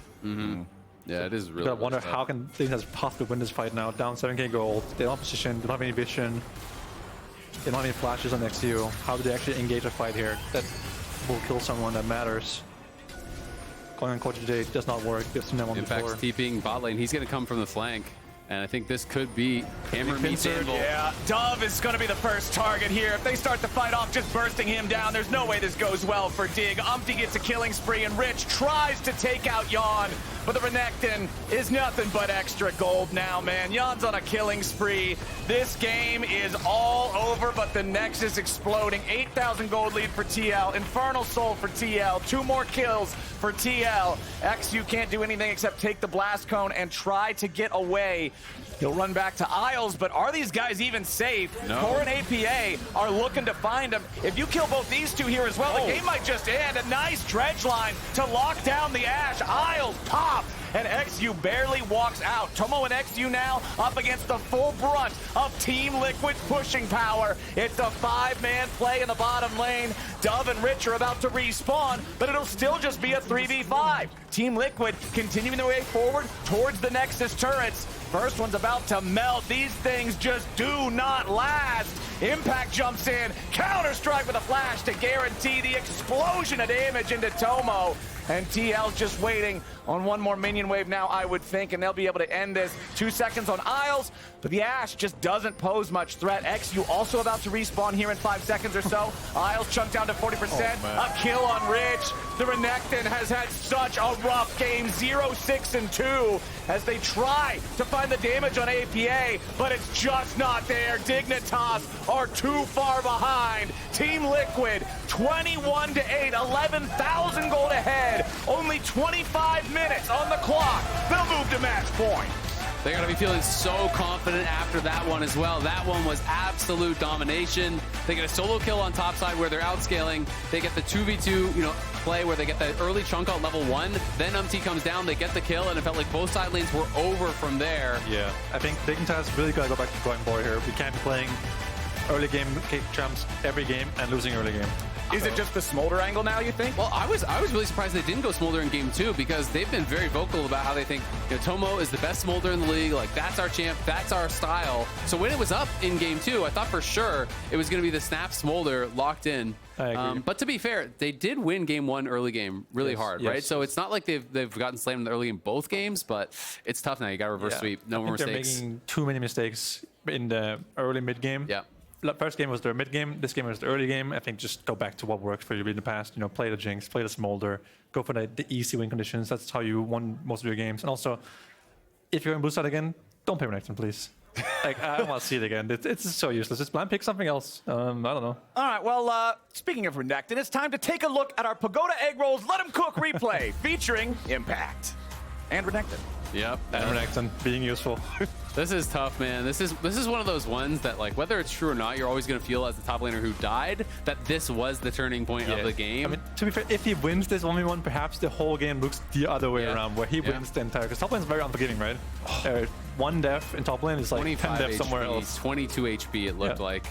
Yeah, it is really. You gotta wonder how can Dignitas possibly win this fight now. Down 7k gold, they don't have position, they don't have any vision, they don't have any flashes on eXyu. How do they actually engage a fight here that will kill someone that matters? Going on CoreJJ does not work. We've seen that one before. In fact, TPing bot lane, he's going to come from the flank. And I think this could be Hammer meets Anvil. Yeah, Dove is going to be the first target here. If they start the fight off just bursting him down, there's no way this goes well for Dig. UmTi gets a killing spree, and Rich tries to take out Yeon. But the Renekton is nothing but extra gold now, man. Yeon's on a killing spree. This game is all over, but the Nexus exploding. 8,000 gold lead for TL. Infernal Soul for TL. 2 more kills for TL. eXyu can't do anything except take the blast cone and try to get away. He'll run back to Isles, but are these guys even safe? No. Core and APA are looking to find him. If you kill both these two here as well, the game might just end. A nice dredge line to lock down the Ashe. Isles pop, and eXyu barely walks out. Tomo and eXyu now up against the full brunt of Team Liquid's pushing power. It's a 5-man play in the bottom lane. Dove and Rich are about to respawn, but it'll still just be a 3v5. Team Liquid continuing their way forward towards the Nexus turrets. First one's about to melt. These things just do not last. Impact jumps in. Counter-strike with a flash to guarantee the explosion of damage into Tomo. And TL's just waiting on one more minion wave now, I would think, and they'll be able to end this. 2 seconds on Isles, but the Ashe just doesn't pose much threat. eXyu also about to respawn here in 5 seconds or so. Isles chunked down to 40%. A kill on Rich. The Renekton has had such a rough game, 0-6-2, as they try to find the damage on APA, but it's just not there. Dignitas are too far behind. Team Liquid, 21-8, 11,000 gold ahead. Only 25 minutes on the clock. They'll move to match point. They're going to be feeling so confident after that one as well. That one was absolute domination. They get a solo kill on top side where they're outscaling. They get the 2v2, play where they get that early chunk out level 1. Then UmTi comes down, they get the kill, and it felt like both side lanes were over from there. Yeah, I think Dignitas really got to go back to the drawing board here. We can't be playing early game champs every game and losing early game. Is it just the Smolder angle now, you think? Well, I was really surprised they didn't go Smolder in game 2 because they've been very vocal about how they think Tomo is the best Smolder in the league. Like, that's our champ, that's our style. So when it was up in game 2, I thought for sure it was going to be the Snap Smolder locked in. I agree. But to be fair, they did win game 1 early game really hard, right? So it's not like they've gotten slammed in the early game both games, but it's tough now. You got to reverse sweep. No more mistakes. They're making too many mistakes in the early mid game. Yeah. first game was their mid game. This game was the early game. I think just go back to what worked for you in the past. You know, play the Jinx, play the Smolder, go for the easy win conditions. That's how you won most of your games. And also, if you're in blue side again, don't play Renekton, please. Like, I don't want to see it again. It's so useless. Just blind pick something else. I don't know. All right, well, speaking of Renekton, it's time to take a look at our Pagoda Egg Rolls Let 'em Cook replay featuring Impact and Renekton. Yep. And Renekton being useful. This is tough, man. This is one of those ones that, like, whether it's true or not, you're always going to feel as the top laner who died that this was the turning point of the game. I mean, to be fair, if he wins this 1v1, perhaps the whole game looks the other way around, where he wins the entire. Because top lane is very unforgiving, right? One death in top lane is like 10 deaths somewhere else. 22 HP, it looked like.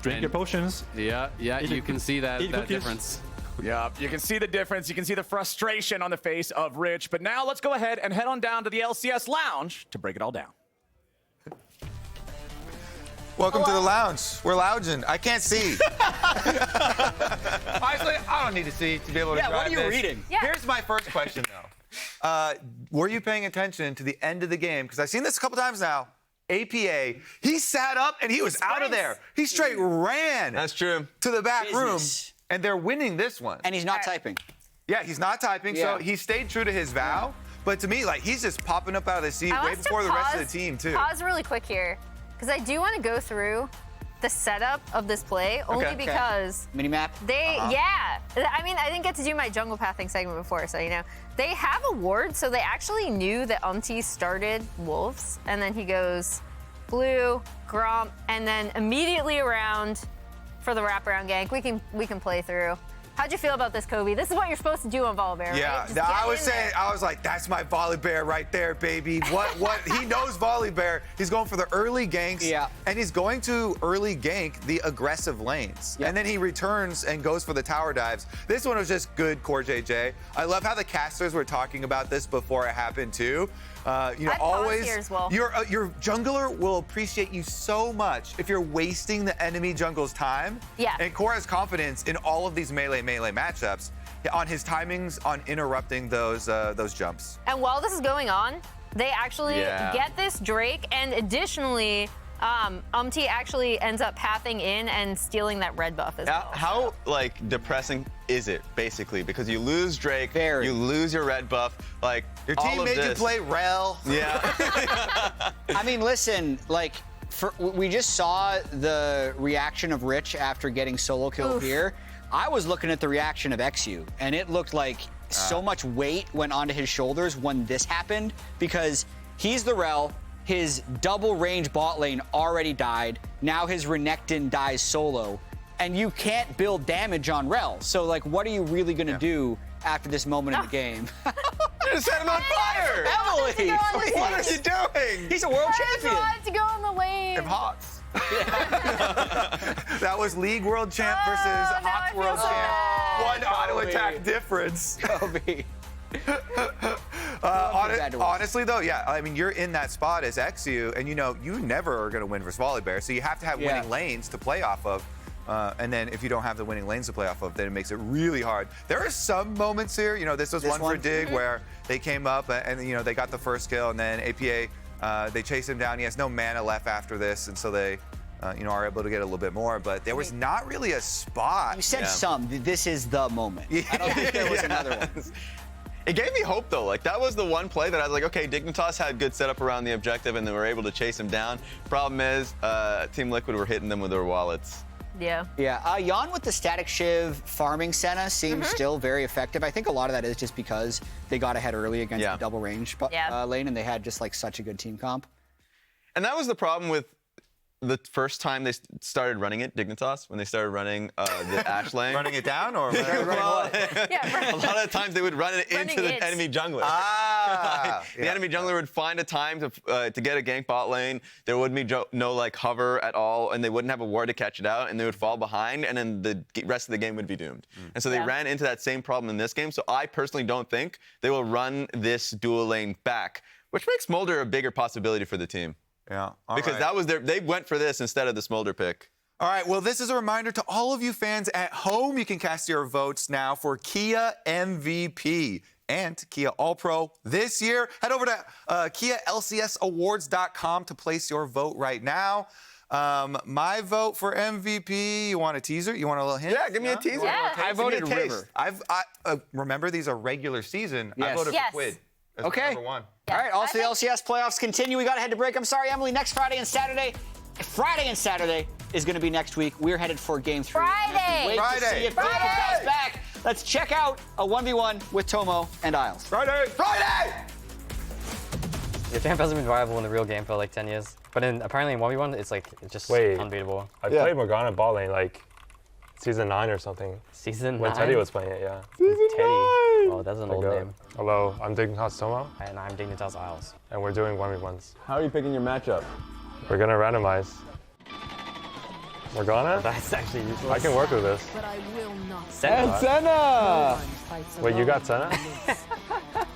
Drink your potions. Yeah, you can see that difference. Yeah, you can see the difference. You can see the frustration on the face of Rich. But now let's go ahead and head on down to the LCS lounge to break it all down. Welcome to the lounge. We're lounging. I can't see. Honestly, I don't need to see to be able to drive what are you this. reading? Yeah. Here's my first question, though. Were you paying attention to the end of the game? Because I've seen this a couple times now. APA, he sat up and he was out of there. He straight ran. That's true. To the back room, Business. and they're winning this one. And he's not typing. Yeah, he's not typing, so he stayed true to his vow. But to me, like, he's just popping up out of the seat way before the rest of the team, too. Pause really quick here, because I do want to go through the setup of this play, only because Minimap? I mean, I didn't get to do my jungle pathing segment before, so you know. They have a ward, so they actually knew that UmTi started Wolves, and then he goes blue, Gromp, and then immediately around for the wraparound gank. We can play through. How'd you feel about this, Kobe? This is what you're supposed to do on Volibear, right? Yeah, Just no, get I was in saying, there. I was like, that's my Volibear right there, baby. What? He knows Volibear. He's going for the early ganks. Yeah. And he's going to early gank the aggressive lanes. Yeah. And then he returns and goes for the tower dives. This one was just good CoreJJ. I love how the casters were talking about this before it happened, too. You know, I'd pause always here as well. your jungler will appreciate you so much if you're wasting the enemy jungle's time. Yeah. And Core has confidence in all of these melee matchups on his timings on interrupting those jumps. And while this is going on, they actually get this Drake, and additionally, UmTi actually ends up pathing in and stealing that red buff as well. How like depressing is it, basically? Because you lose Drake, Very. you lose your red buff, like Your all team of made you this. play Rell. Yeah. I mean, listen, like, we just saw the reaction of Rich after getting solo kill here. I was looking at the reaction of eXyu, and it looked like so much weight went onto his shoulders when this happened, because he's the Rell, his double range bot lane already died, now his Renekton dies solo, and you can't build damage on Rell. So, like, what are you really gonna do after this moment in the game? You set him on fire! Emily, What are you doing? he's a world I just champion. wanted to go on the lane. Them Hawks. That was League World Champ versus now Hawks I feel World so Champ. bad. One auto attack difference. Kobe. Honestly, though, yeah, I mean, you're in that spot as eXyu, and you know you never are going to win versus Volibear, so you have to have winning lanes to play off of. And then if you don't have the winning lanes to play off of, then it makes it really hard. There are some moments here, you know, this was one for Dig where they came up and, you know, they got the first kill, and then APA, they chase him down. He has no mana left after this, and so they, you know, are able to get a little bit more. But there was not really a spot. You said some. This is the moment. I don't think there was another one. It gave me hope, though. Like, that was the one play that I was like, okay, Dignitas had good setup around the objective, and they were able to chase him down. Problem is, Team Liquid were hitting them with their wallets. Yeah. Yeah, Yeon with the static shiv farming Senna seems still very effective. I think a lot of that is just because they got ahead early against the double range lane, and they had just like such a good team comp. And that was the problem with the first time they started running it, Dignitas, when they started running the Ashe lane. Running it down, or Well, a lot of times they would run it into the enemy jungler. The enemy jungler would find a time to get a gank bot lane. There would be no like hover at all, and they wouldn't have a ward to catch it out, and they would fall behind, and then the rest of the game would be doomed. And so they ran into that same problem in this game. So I personally don't think they will run this dual lane back, which makes Smolder a bigger possibility for the team. Yeah. Because that was they went for this instead of the Smolder pick. All right, well, this is a reminder to all of you fans at home. You can cast your votes now for Kia MVP and Kia All-Pro this year. Head over to KiaLCSAwards.com to place your vote right now. My vote for MVP. You want a teaser? You want a little hint? Yeah, give me a teaser. Yeah. I voted River. Remember, these are regular season. I Yes. voted Yes. for Quid. As Okay. Number one. All right, also the I LCS playoffs continue. We got to head to break. I'm sorry, Emily. Next Friday and Saturday is going to be next week. We're headed for Game 3. Friday. Wait to see if Friday comes back. Let's check out a 1v1 with Tomo and Isles. Friday! Your champ hasn't been viable in the real game for like 10 years. But apparently in 1v1, it's just unbeatable. I played Morgana bot lane like season 9 or something. Season 9? When Teddy was playing it, yeah. Teddy. Oh, that's an old name. Hello, I'm Dignitas Tomo. And I'm Dignitas Isles. And we're doing 1v1s. How are you picking your matchup? We're gonna randomize. Morgana? That's actually useless. I can work with this. But I will not. And Senna! Wait, you got Senna?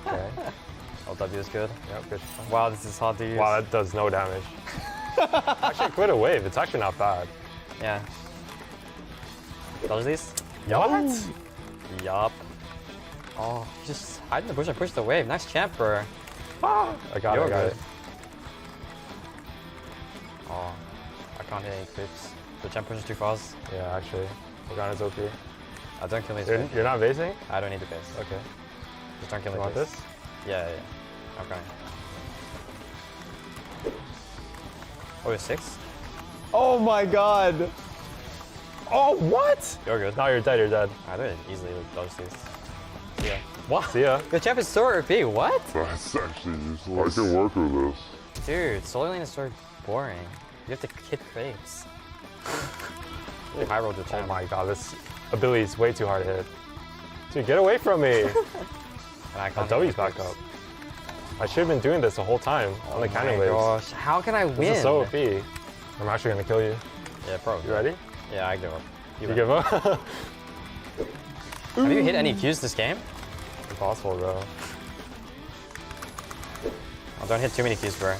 Okay. LW is good. Yep, good. Wow, this is hard to use. Wow, that does no damage. Actually, quit a wave. It's actually not bad. Yeah. Dodge these? What? Yup. Oh, just hide in the bush and push the wave. Nice champ, bro. I got it. Oh, I can't hit any creeps. The champ pushes too fast. Yeah, actually. Morgana's OP. Don't kill me. You're not basing? I don't need to base. Okay. Just don't kill me. You want please. this? Yeah. Okay. Oh, you're 6? Oh my god! Oh, what? You're good. No, you're dead. I don't easily dodge these. See ya. What? See ya. Your champ is so OP, what? That's actually useless. I can work with this. Dude, solo lane is so boring. You have to hit crepes. High roll the champ. Oh my god, this ability is way too hard to hit. Dude, get away from me! And I can't W's back up. I should have been doing this the whole time on the counter waves. Gosh, how can I win? This is so OP. I'm actually gonna kill you. Yeah, probably. You ready? Yeah, I give up. You give up? Have you hit any Qs this game? Impossible, bro. Oh, don't hit too many Qs, bro.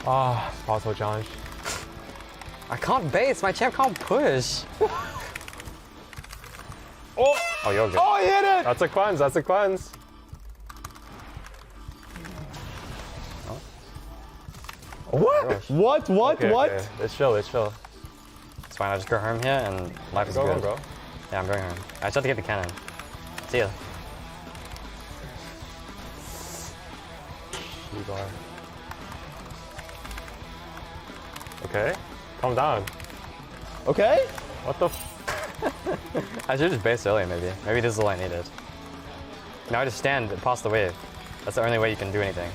Ah, possible challenge. I can't base. My champ can't push. Oh, you're good. Oh, I hit it! That's a cleanse. What? Gosh. What? Okay. Let's chill. It's fine. I just go home here and life is Go good. home, bro. Yeah, I'm going home. I just have to get the cannon. See ya. Okay, calm down. Okay. What the I should just base earlier, maybe. Maybe this is all I needed. Now I just stand past the wave. That's the only way you can do anything.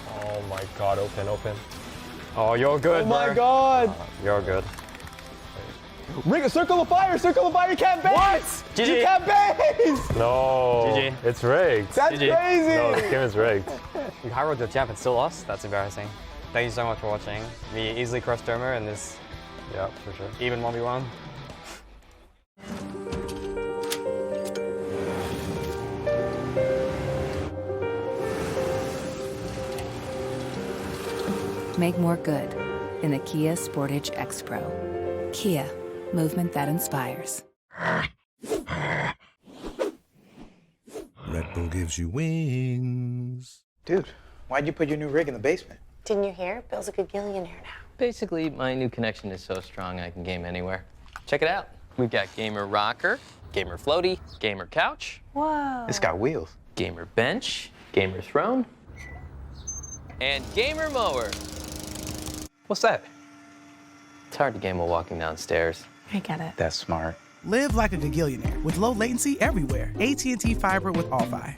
Oh my god, open. Oh, you're good, Oh my bro. god. You're good. Ring a circle of fire, you can't base! What? GG. You can't base! No, GG. it's rigged. That's GG. crazy! No, this game is rigged. You high rolled the champ and still lost? That's embarrassing. Thank you so much for watching. We easily crushed Tomo in this Yeah, for sure. even 1v1. Make more good in the Kia Sportage X Pro. Kia, movement that inspires. Red Bull gives you wings. Dude, why'd you put your new rig in the basement? Didn't you hear? Bill's a gagillionaire now. Basically, my new connection is so strong I can game anywhere. Check it out. We've got Gamer Rocker, Gamer Floaty, Gamer Couch. Whoa. It's got wheels. Gamer Bench, Gamer Throne, and Gamer Mower. What's that? It's hard to game while walking downstairs. I get it. That's smart. Live like a gagillionaire with low latency everywhere. AT&T Fiber with All-Fi.